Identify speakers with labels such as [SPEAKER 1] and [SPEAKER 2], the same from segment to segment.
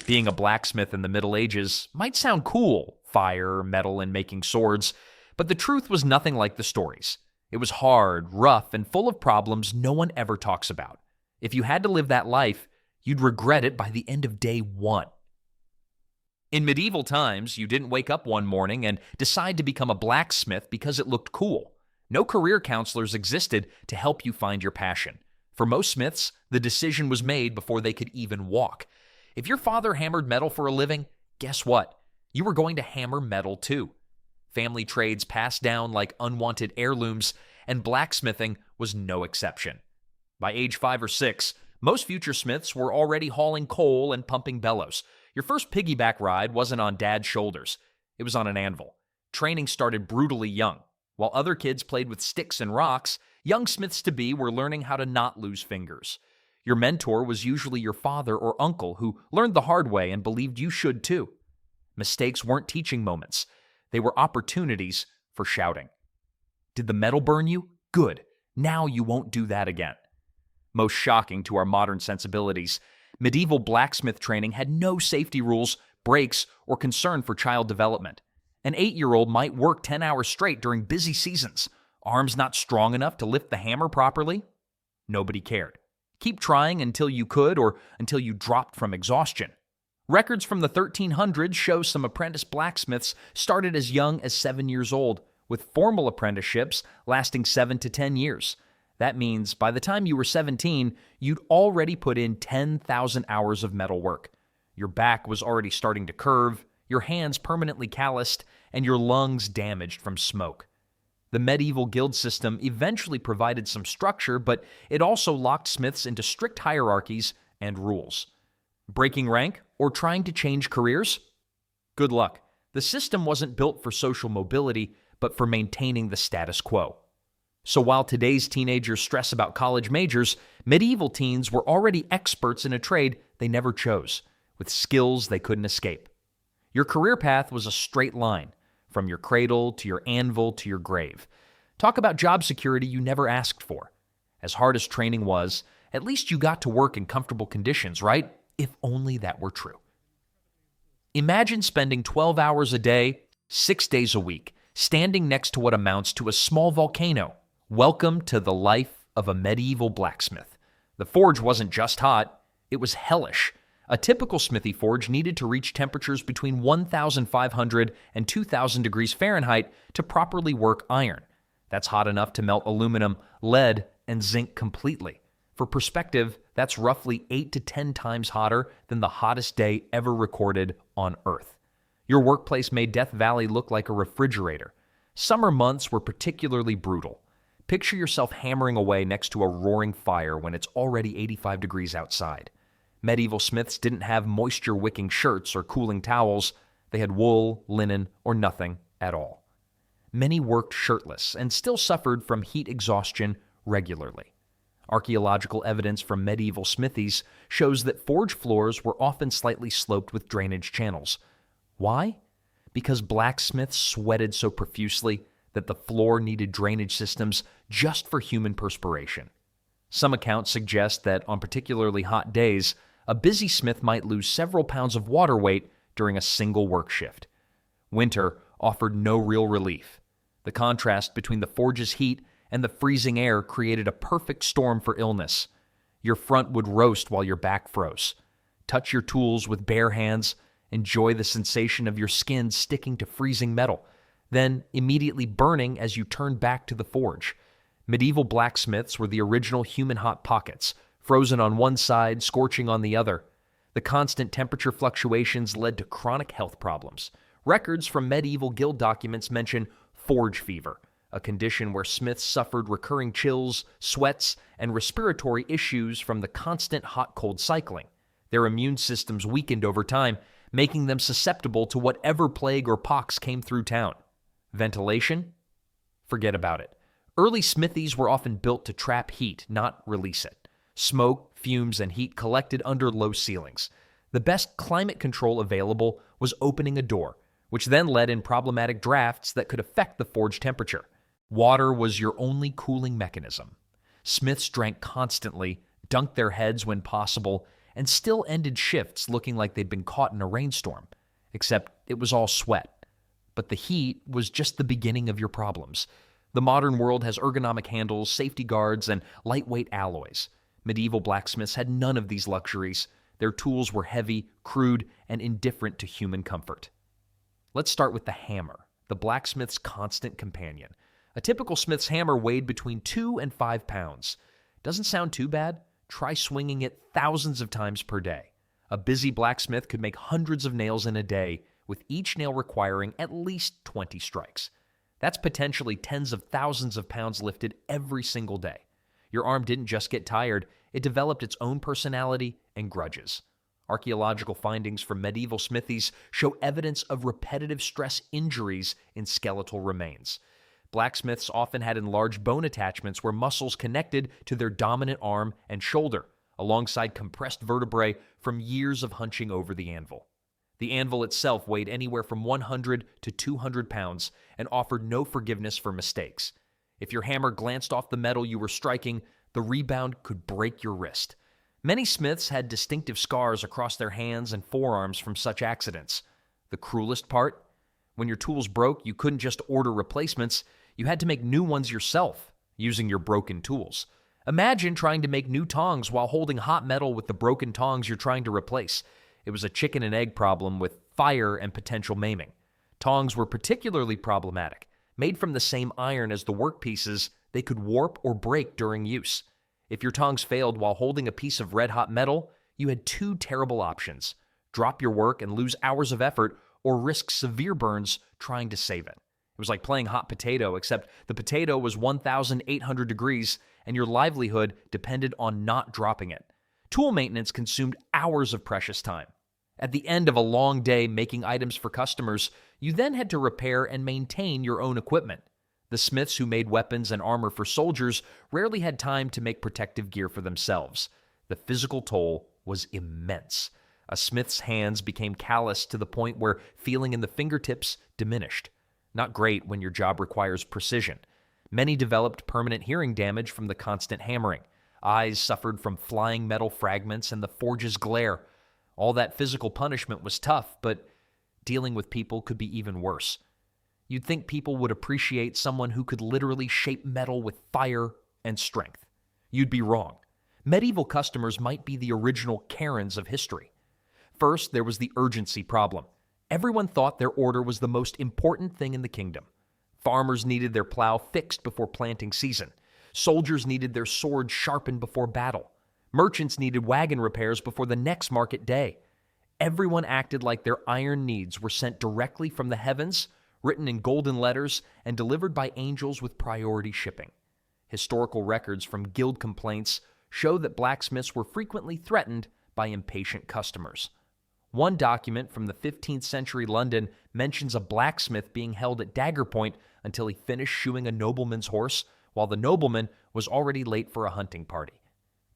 [SPEAKER 1] Being a blacksmith in the Middle Ages might sound cool, fire, metal, and making swords, but the truth was nothing like the stories. It was hard, rough, and full of problems no one ever talks about. If you had to live that life, you'd regret it by the end of day one. In medieval times, you didn't wake up one morning and decide to become a blacksmith because it looked cool. No career counselors existed to help you find your passion. For most smiths, the decision was made before they could even walk. If your father hammered metal for a living, guess what? You were going to hammer metal too. Family trades passed down like unwanted heirlooms, and blacksmithing was no exception. By age 5 or 6, most future smiths were already hauling coal and pumping bellows. Your first piggyback ride wasn't on dad's shoulders. It was on an anvil. Training started brutally young. While other kids played with sticks and rocks, young smiths-to-be were learning how to not lose fingers. Your mentor was usually your father or uncle who learned the hard way and believed you should too. Mistakes weren't teaching moments. They were opportunities for shouting. Did the metal burn you? Good. Now you won't do that again. Most shocking to our modern sensibilities, medieval blacksmith training had no safety rules, breaks, or concern for child development. An 8-year-old might work 10 hours straight during busy seasons. Arms not strong enough to lift the hammer properly? Nobody cared. Keep trying until you could or until you dropped from exhaustion. Records from the 1300s show some apprentice blacksmiths started as young as 7 years old, with formal apprenticeships lasting 7 to 10 years. That means by the time you were 17, you'd already put in 10,000 hours of metal work. Your back was already starting to curve, your hands permanently calloused, and your lungs damaged from smoke. The medieval guild system eventually provided some structure, but it also locked smiths into strict hierarchies and rules. Breaking rank or trying to change careers? Good luck. The system wasn't built for social mobility, but for maintaining the status quo. So while today's teenagers stress about college majors, medieval teens were already experts in a trade they never chose, with skills they couldn't escape. Your career path was a straight line, from your cradle to your anvil to your grave. Talk about job security you never asked for. As hard as training was, at least you got to work in comfortable conditions, right? If only that were true. Imagine spending 12 hours a day, 6 days a week, standing next to what amounts to a small volcano. Welcome to the life of a medieval blacksmith. The forge wasn't just hot, it was hellish. A typical smithy forge needed to reach temperatures between 1,500 and 2,000 degrees Fahrenheit to properly work iron. That's hot enough to melt aluminum, lead, and zinc completely. For perspective, that's roughly 8 to 10 times hotter than the hottest day ever recorded on Earth. Your workplace made Death Valley look like a refrigerator. Summer months were particularly brutal. Picture yourself hammering away next to a roaring fire when it's already 85 degrees outside. Medieval smiths didn't have moisture-wicking shirts or cooling towels. They had wool, linen, or nothing at all. Many worked shirtless and still suffered from heat exhaustion regularly. Archaeological evidence from medieval smithies shows that forge floors were often slightly sloped with drainage channels. Why? Because blacksmiths sweated so profusely that the floor needed drainage systems just for human perspiration. Some accounts suggest that on particularly hot days, a busy smith might lose several pounds of water weight during a single work shift. Winter offered no real relief. The contrast between the forge's heat and the freezing air created a perfect storm for illness. Your front would roast while your back froze. Touch your tools with bare hands, enjoy the sensation of your skin sticking to freezing metal, then immediately burning as you turned back to the forge. Medieval blacksmiths were the original human hot pockets, frozen on one side, scorching on the other. The constant temperature fluctuations led to chronic health problems. Records from medieval guild documents mention forge fever, a condition where smiths suffered recurring chills, sweats, and respiratory issues from the constant hot-cold cycling. Their immune systems weakened over time, making them susceptible to whatever plague or pox came through town. Ventilation? Forget about it. Early smithies were often built to trap heat, not release it. Smoke, fumes, and heat collected under low ceilings. The best climate control available was opening a door, which then led in problematic drafts that could affect the forge temperature. Water was your only cooling mechanism. Smiths drank constantly, dunked their heads when possible, and still ended shifts looking like they'd been caught in a rainstorm, except it was all sweat. But the heat was just the beginning of your problems. The modern world has ergonomic handles, safety guards, and lightweight alloys. Medieval blacksmiths had none of these luxuries. Their tools were heavy, crude, and indifferent to human comfort. Let's start with the hammer, the blacksmith's constant companion. A typical smith's hammer weighed between 2 and 5 pounds. Doesn't sound too bad? Try swinging it thousands of times per day. A busy blacksmith could make hundreds of nails in a day, with each nail requiring at least 20 strikes. That's potentially tens of thousands of pounds lifted every single day. Your arm didn't just get tired, it developed its own personality and grudges. Archaeological findings from medieval smithies show evidence of repetitive stress injuries in skeletal remains. Blacksmiths often had enlarged bone attachments where muscles connected to their dominant arm and shoulder, alongside compressed vertebrae from years of hunching over the anvil. The anvil itself weighed anywhere from 100 to 200 pounds and offered no forgiveness for mistakes. If your hammer glanced off the metal you were striking, the rebound could break your wrist. Many smiths had distinctive scars across their hands and forearms from such accidents. The cruelest part? When your tools broke, you couldn't just order replacements, you had to make new ones yourself, using your broken tools. Imagine trying to make new tongs while holding hot metal with the broken tongs you're trying to replace. It was a chicken and egg problem with fire and potential maiming. Tongs were particularly problematic. Made from the same iron as the workpieces, they could warp or break during use. If your tongs failed while holding a piece of red-hot metal, you had 2 terrible options: drop your work and lose hours of effort, or risk severe burns trying to save it. It was like playing hot potato, except the potato was 1,800 degrees, and your livelihood depended on not dropping it. Tool maintenance consumed hours of precious time. At the end of a long day making items for customers, you then had to repair and maintain your own equipment. The smiths who made weapons and armor for soldiers rarely had time to make protective gear for themselves. The physical toll was immense. A smith's hands became calloused to the point where feeling in the fingertips diminished. Not great when your job requires precision. Many developed permanent hearing damage from the constant hammering. Eyes suffered from flying metal fragments and the forge's glare. All that physical punishment was tough, but dealing with people could be even worse. You'd think people would appreciate someone who could literally shape metal with fire and strength. You'd be wrong. Medieval customers might be the original Karens of history. First, there was the urgency problem. Everyone thought their order was the most important thing in the kingdom. Farmers needed their plow fixed before planting season. Soldiers needed their swords sharpened before battle. Merchants needed wagon repairs before the next market day. Everyone acted like their iron needs were sent directly from the heavens, written in golden letters, and delivered by angels with priority shipping. Historical records from guild complaints show that blacksmiths were frequently threatened by impatient customers. One document from the 15th century London mentions a blacksmith being held at dagger point until he finished shoeing a nobleman's horse, while the nobleman was already late for a hunting party.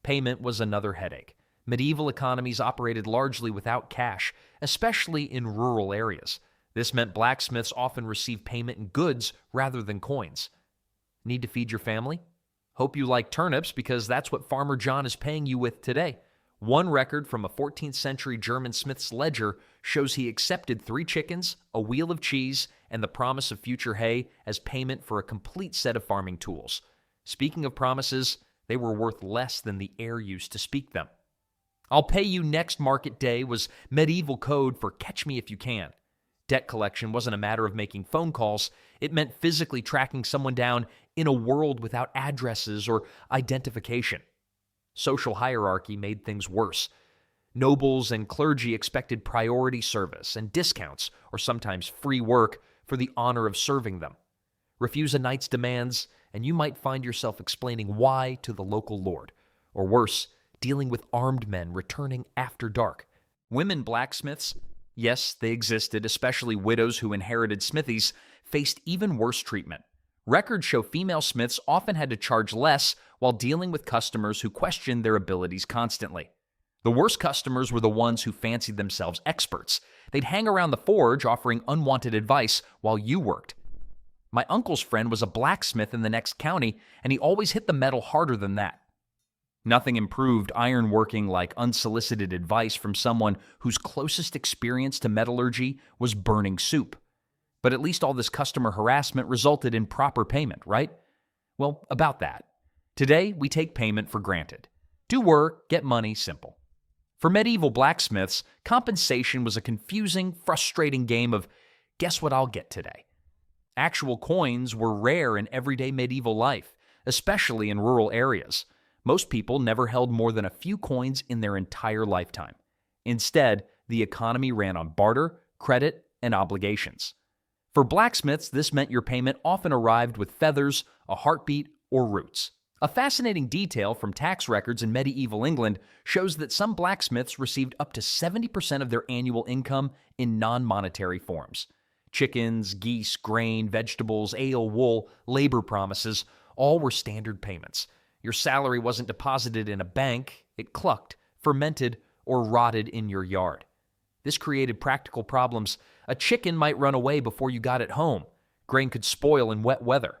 [SPEAKER 1] Payment was another headache. Medieval economies operated largely without cash, especially in rural areas. This meant blacksmiths often received payment in goods rather than coins. Need to feed your family? Hope you like turnips, because that's what Farmer John is paying you with today. One record from a 14th century German smith's ledger shows he accepted 3 chickens, a wheel of cheese, and the promise of future hay as payment for a complete set of farming tools. Speaking of promises, they were worth less than the air used to speak them. "I'll pay you next market day" was medieval code for "catch me if you can." Debt collection wasn't a matter of making phone calls. It meant physically tracking someone down in a world without addresses or identification. Social hierarchy made things worse. Nobles and clergy expected priority service and discounts, or sometimes free work, for the honor of serving them. Refuse a knight's demands, and you might find yourself explaining why to the local lord, or worse, dealing with armed men returning after dark. Women blacksmiths, yes, they existed, especially widows who inherited smithies, faced even worse treatment. Records show female smiths often had to charge less while dealing with customers who questioned their abilities constantly. The worst customers were the ones who fancied themselves experts. They'd hang around the forge offering unwanted advice while you worked. My uncle's friend was a blacksmith in the next county, and he always hit the metal harder than that. Nothing improved ironworking like unsolicited advice from someone whose closest experience to metallurgy was burning soup. But at least all this customer harassment resulted in proper payment, right? Well, about that. Today, we take payment for granted. Do work, get money, simple. For medieval blacksmiths, compensation was a confusing, frustrating game of guess what I'll get today. Actual coins were rare in everyday medieval life, especially in rural areas. Most people never held more than a few coins in their entire lifetime. Instead, the economy ran on barter, credit, and obligations. For blacksmiths, this meant your payment often arrived with feathers, a heartbeat, or roots. A fascinating detail from tax records in medieval England shows that some blacksmiths received up to 70% of their annual income in non-monetary forms. Chickens, geese, grain, vegetables, ale, wool, labor promises, all were standard payments. Your salary wasn't deposited in a bank, it clucked, fermented, or rotted in your yard. This created practical problems. A chicken might run away before you got it home. Grain could spoil in wet weather.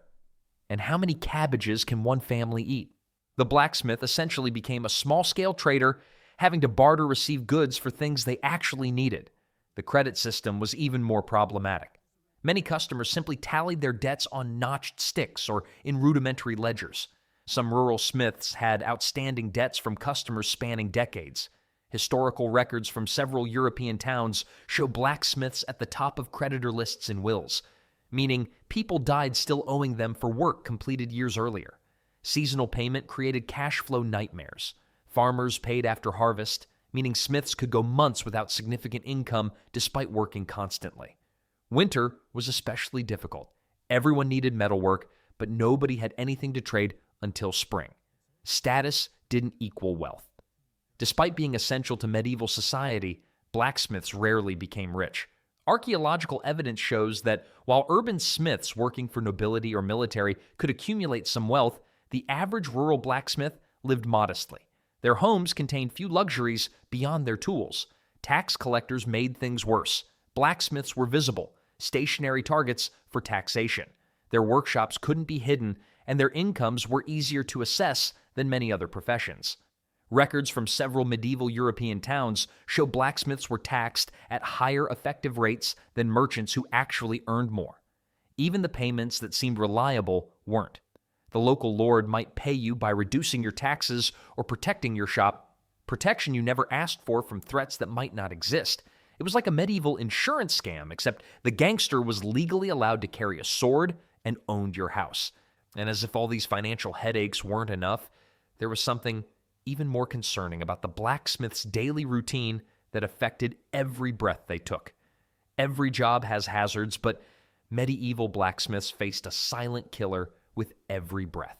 [SPEAKER 1] And how many cabbages can one family eat? The blacksmith essentially became a small-scale trader, having to barter receive goods for things they actually needed. The credit system was even more problematic. Many customers simply tallied their debts on notched sticks or in rudimentary ledgers. Some rural smiths had outstanding debts from customers spanning decades. Historical records from several European towns show blacksmiths at the top of creditor lists in wills, meaning people died still owing them for work completed years earlier. Seasonal payment created cash flow nightmares. Farmers paid after harvest, meaning smiths could go months without significant income despite working constantly. Winter was especially difficult. Everyone needed metalwork, but nobody had anything to trade until spring. Status didn't equal wealth. Despite being essential to medieval society, blacksmiths rarely became rich. Archaeological evidence shows that while urban smiths working for nobility or military could accumulate some wealth, the average rural blacksmith lived modestly. Their homes contained few luxuries beyond their tools. Tax collectors made things worse. Blacksmiths were visible, stationary targets for taxation. Their workshops couldn't be hidden, and their incomes were easier to assess than many other professions. Records from several medieval European towns show blacksmiths were taxed at higher effective rates than merchants who actually earned more. Even the payments that seemed reliable weren't. The local lord might pay you by reducing your taxes or protecting your shop, protection you never asked for from threats that might not exist. It was like a medieval insurance scam, except the gangster was legally allowed to carry a sword and owned your house. And as if all these financial headaches weren't enough, there was something even more concerning about the blacksmith's daily routine that affected every breath they took. Every job has hazards, but medieval blacksmiths faced a silent killer with every breath.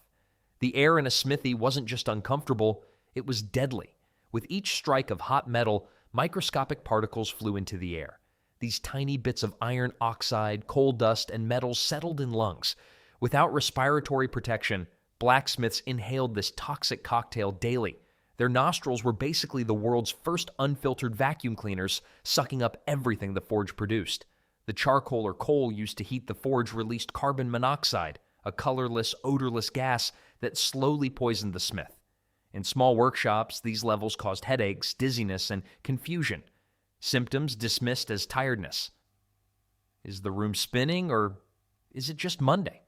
[SPEAKER 1] The air in a smithy wasn't just uncomfortable, it was deadly. With each strike of hot metal, microscopic particles flew into the air. These tiny bits of iron oxide, coal dust, and metals settled in lungs. Without respiratory protection, blacksmiths inhaled this toxic cocktail daily. Their nostrils were basically the world's first unfiltered vacuum cleaners, sucking up everything the forge produced. The charcoal or coal used to heat the forge released carbon monoxide, a colorless, odorless gas that slowly poisoned the smith. In small workshops, these levels caused headaches, dizziness, and confusion. Symptoms dismissed as tiredness. Is the room spinning, or is it just Monday?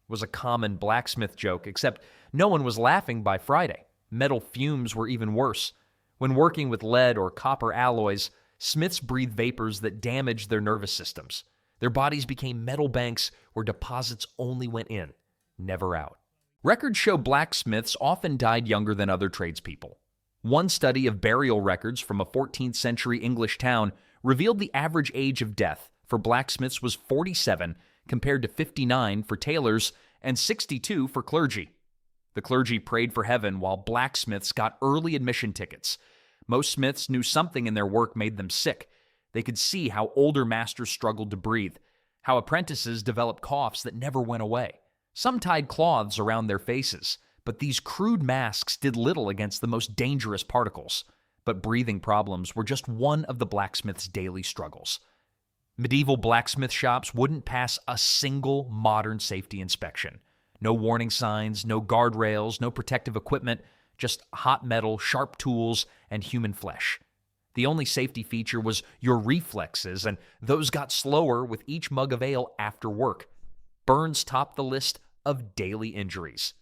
[SPEAKER 1] Was a common blacksmith joke, except no one was laughing by Friday. Metal fumes were even worse. When working with lead or copper alloys, smiths breathed vapors that damaged their nervous systems. Their bodies became metal banks where deposits only went in, never out. Records show blacksmiths often died younger than other tradespeople. One study of burial records from a 14th century English town revealed the average age of death for blacksmiths was 47 compared to 59 for tailors and 62 for clergy. The clergy prayed for heaven while blacksmiths got early admission tickets. Most smiths knew something in their work made them sick. They could see how older masters struggled to breathe, how apprentices developed coughs that never went away. Some tied cloths around their faces, but these crude masks did little against the most dangerous particles. But breathing problems were just one of the blacksmith's daily struggles. Medieval blacksmith shops wouldn't pass a single modern safety inspection. No warning signs, no guardrails, no protective equipment, just hot metal, sharp tools, and human flesh. The only safety feature was your reflexes, and those got slower with each mug of ale after work. Burns topped the list of daily injuries.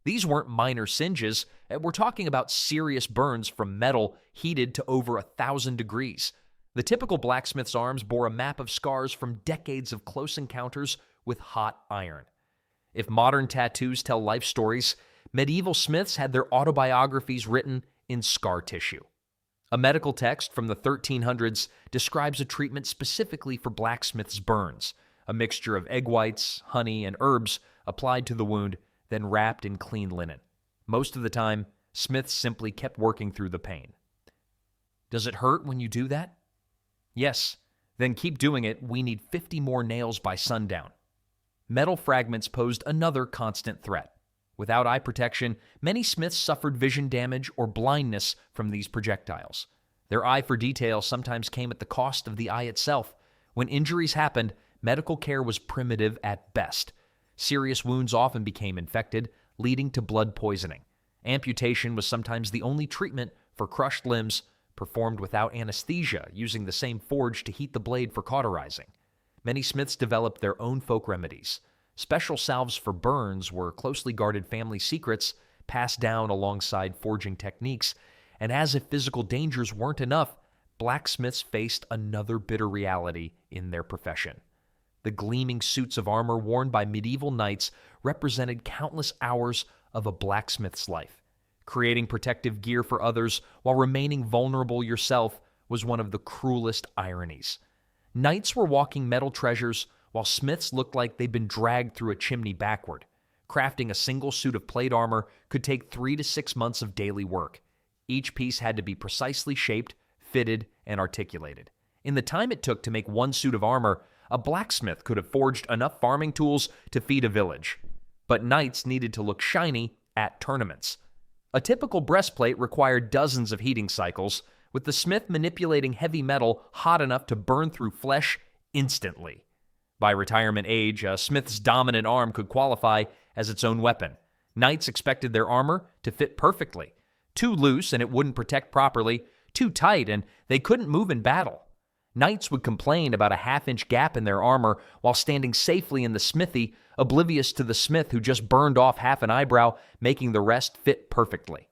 [SPEAKER 1] These weren't minor singes. We're talking about serious burns from metal heated to over 1,000 degrees. The typical blacksmith's arms bore a map of scars from decades of close encounters with hot iron. If modern tattoos tell life stories, medieval smiths had their autobiographies written in scar tissue. A medical text from the 1300s describes a treatment specifically for blacksmith's burns, a mixture of egg whites, honey, and herbs applied to the wound, then wrapped in clean linen. Most of the time, smiths simply kept working through the pain. Does it hurt when you do that? Yes. Then keep doing it. We need 50 more nails by sundown. Metal fragments posed another constant threat. Without eye protection, many smiths suffered vision damage or blindness from these projectiles. Their eye for detail sometimes came at the cost of the eye itself. When injuries happened, medical care was primitive at best. Serious wounds often became infected, leading to blood poisoning. Amputation was sometimes the only treatment for crushed limbs, performed without anesthesia, using the same forge to heat the blade for cauterizing. Many smiths developed their own folk remedies. Special salves for burns were closely guarded family secrets, passed down alongside forging techniques, and as if physical dangers weren't enough, blacksmiths faced another bitter reality in their profession. The gleaming suits of armor worn by medieval knights represented countless hours of a blacksmith's life. Creating protective gear for others while remaining vulnerable yourself was one of the cruelest ironies. Knights were walking metal treasures, while smiths looked like they'd been dragged through a chimney backward. Crafting a single suit of plate armor could take 3 to 6 months of daily work. Each piece had to be precisely shaped, fitted, and articulated. In the time it took to make one suit of armor, a blacksmith could have forged enough farming tools to feed a village. But knights needed to look shiny at tournaments. A typical breastplate required dozens of heating cycles, with the smith manipulating heavy metal hot enough to burn through flesh instantly. By retirement age, a smith's dominant arm could qualify as its own weapon. Knights expected their armor to fit perfectly. Too loose and it wouldn't protect properly, too tight and they couldn't move in battle. Knights would complain about a half-inch gap in their armor while standing safely in the smithy, oblivious to the smith who just burned off half an eyebrow, making the rest fit perfectly.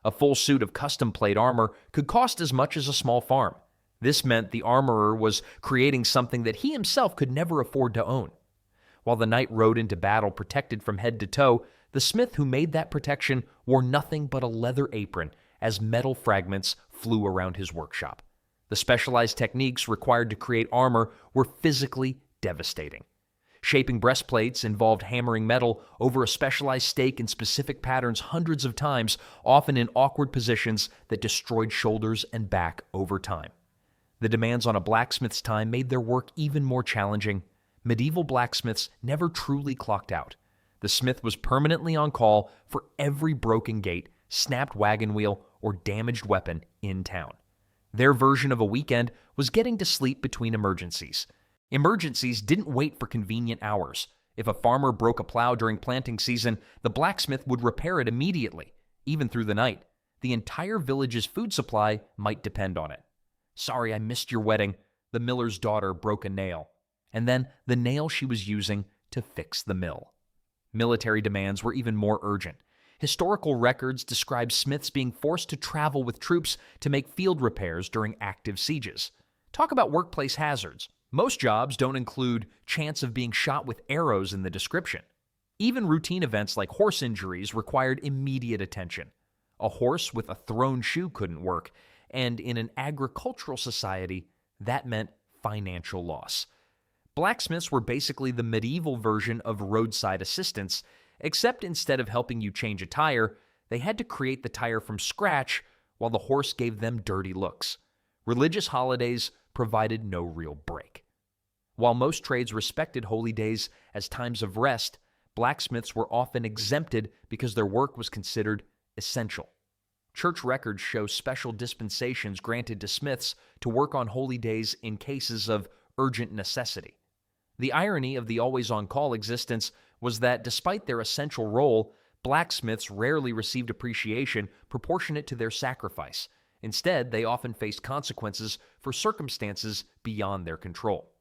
[SPEAKER 1] A full suit of custom plate armor could cost as much as a small farm. This meant the armorer was creating something that he himself could never afford to own. While the knight rode into battle protected from head to toe, the smith who made that protection wore nothing but a leather apron as metal fragments flew around his workshop. The specialized techniques required to create armor were physically devastating. Shaping breastplates involved hammering metal over a specialized stake in specific patterns hundreds of times, often in awkward positions that destroyed shoulders and back over time. The demands on a blacksmith's time made their work even more challenging. Medieval blacksmiths never truly clocked out. The smith was permanently on call for every broken gate, snapped wagon wheel, or damaged weapon in town. Their version of a weekend was getting to sleep between emergencies. Emergencies didn't wait for convenient hours. If a farmer broke a plow during planting season, the blacksmith would repair it immediately, even through the night. The entire village's food supply might depend on it. Sorry, I missed your wedding. The miller's daughter broke a nail. And then the nail she was using to fix the mill. Military demands were even more urgent. Historical records describe smiths being forced to travel with troops to make field repairs during active sieges. Talk about workplace hazards. Most jobs don't include chance of being shot with arrows in the description. Even routine events like horse injuries required immediate attention. A horse with a thrown shoe couldn't work, and in an agricultural society, that meant financial loss. Blacksmiths were basically the medieval version of roadside assistants, except instead of helping you change a tire, they had to create the tire from scratch while the horse gave them dirty looks. Religious holidays provided no real break. While most trades respected holy days as times of rest, blacksmiths were often exempted because their work was considered essential. Church records show special dispensations granted to smiths to work on holy days in cases of urgent necessity. The irony of the always-on-call existence was that despite their essential role, blacksmiths rarely received appreciation proportionate to their sacrifice. Instead, they often faced consequences for circumstances beyond their control.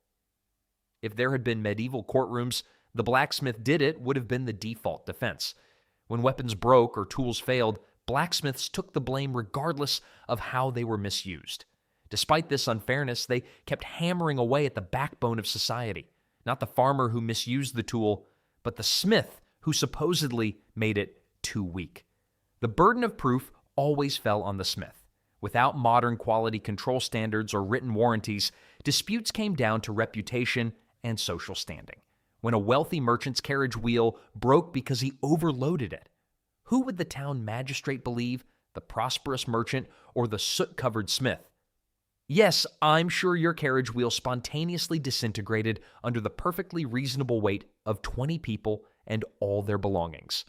[SPEAKER 1] If there had been medieval courtrooms, the blacksmith did it would have been the default defense. When weapons broke or tools failed, blacksmiths took the blame regardless of how they were misused. Despite this unfairness, they kept hammering away at the backbone of society. Not the farmer who misused the tool, but the smith who supposedly made it too weak. The burden of proof always fell on the smith. Without modern quality control standards or written warranties, disputes came down to reputation and social standing. When a wealthy merchant's carriage wheel broke because he overloaded it, who would the town magistrate believe, the prosperous merchant or the soot-covered smith? Yes, I'm sure your carriage wheel spontaneously disintegrated under the perfectly reasonable weight of 20 people and all their belongings.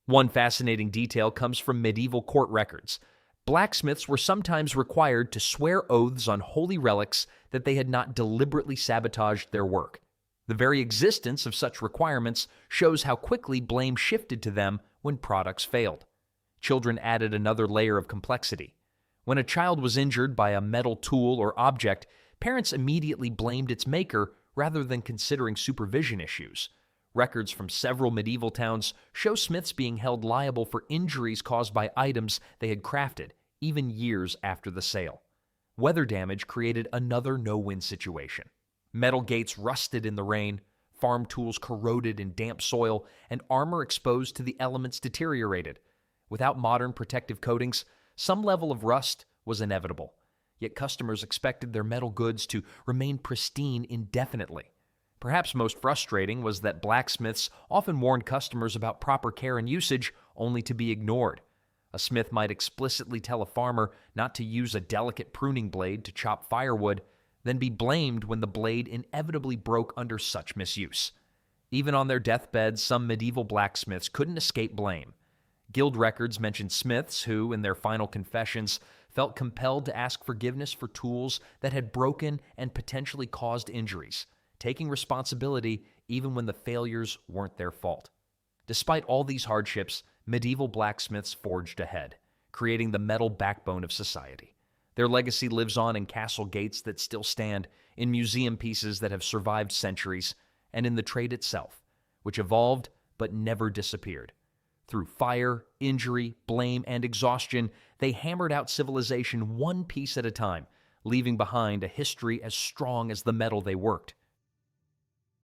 [SPEAKER 1] One fascinating detail comes from medieval court records. Blacksmiths were sometimes required to swear oaths on holy relics that they had not deliberately sabotaged their work. The very existence of such requirements shows how quickly blame shifted to them when products failed. Children added another layer of complexity. When a child was injured by a metal tool or object, parents immediately blamed its maker rather than considering supervision issues. Records from several medieval towns show smiths being held liable for injuries caused by items they had crafted, even years after the sale. Weather damage created another no-win situation. Metal gates rusted in the rain, farm tools corroded in damp soil, and armor exposed to the elements deteriorated. Without modern protective coatings, some level of rust was inevitable. Yet customers expected their metal goods to remain pristine indefinitely. Perhaps most frustrating was that blacksmiths often warned customers about proper care and usage only to be ignored. A smith might explicitly tell a farmer not to use a delicate pruning blade to chop firewood, then be blamed when the blade inevitably broke under such misuse. Even on their deathbeds, some medieval blacksmiths couldn't escape blame. Guild records mention smiths who, in their final confessions, felt compelled to ask forgiveness for tools that had broken and potentially caused injuries, taking responsibility even when the failures weren't their fault. Despite all these hardships, medieval blacksmiths forged ahead, creating the metal backbone of society. Their legacy lives on in castle gates that still stand, in museum pieces that have survived centuries, and in the trade itself, which evolved but never disappeared. Through fire, injury, blame, and exhaustion, they hammered out civilization one piece at a time, leaving behind a history as strong as the metal they worked.